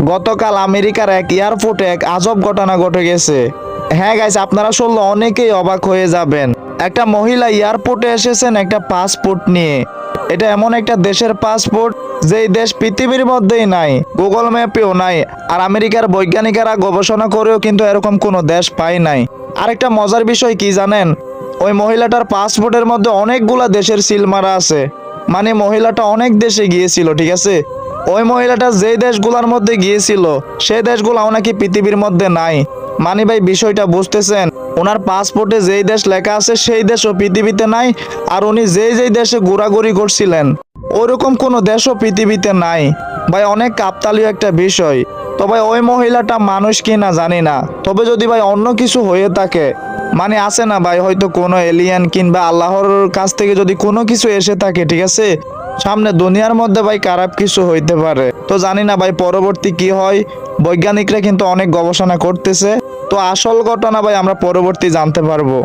গতকাল আমেরিকার এক এয়ারপোর্টে এক আজব ঘটনা ঘটে গেছে। হ্যাঁ গাইস, আপনারা শুনলে অনেকেই অবাক হয়ে যাবেন। একটা মহিলা এয়ারপোর্টে এসেছেন একটা পাসপোর্ট নিয়ে। এটা এমন একটা দেশের পাসপোর্ট যেই দেশ পৃথিবীর মধ্যেই নাই, গুগল ম্যাপেও নাই। আর আমেরিকার বৈজ্ঞানিকেরা গবেষণা করেও কিন্তু এরকম কোনো দেশ পায় নাই। আরেকটা মজার বিষয় কি জানেন? ওই মহিলাটার পাসপোর্টের মধ্যে অনেকগুলা দেশের সিল মারা আছে। মানে মহিলাটা অনেক দেশে গিয়েছিল, ঠিক আছে? ওই মহিলাটা যেই দেশগুলোর মধ্যে গিয়েছিল সেই দেশগুলাও নাকি পৃথিবীর মধ্যে নাই। মানে ভাই বিষয়টা বুঝতেছেন? ওনার পাসপোর্টে যেই দেশ লেখা আছে সেই দেশও পৃথিবীতে নাই। আর উনি যেই যেই দেশে ঘোরাঘুরি করছিলেন ওরকম কোনো দেশও পৃথিবীতে নাই। ভাই অনেক কাকতালীয় একটা বিষয়। তো ভাই ওই মহিলাটা মানুষ কি না জানি না, তবে যদি ভাই অন্য কিছু হয়ে থাকে, মানে আছে না ভাই, হয়তো কোনো এলিয়েন কিংবা আল্লাহর কাছ থেকে যদি কোনো কিছু এসে থাকে, ঠিক আছে, সামনে দুনিয়ার মধ্যে ভাই খারাপ কিছু হইতে পারে। তো জানি না ভাই পরবর্তী কি হয়। বৈজ্ঞানিকরা কিন্তু অনেক গবেষণা করতেছে। তো আসল ঘটনা ভাই আমরা পরবর্তী জানতে পারবো।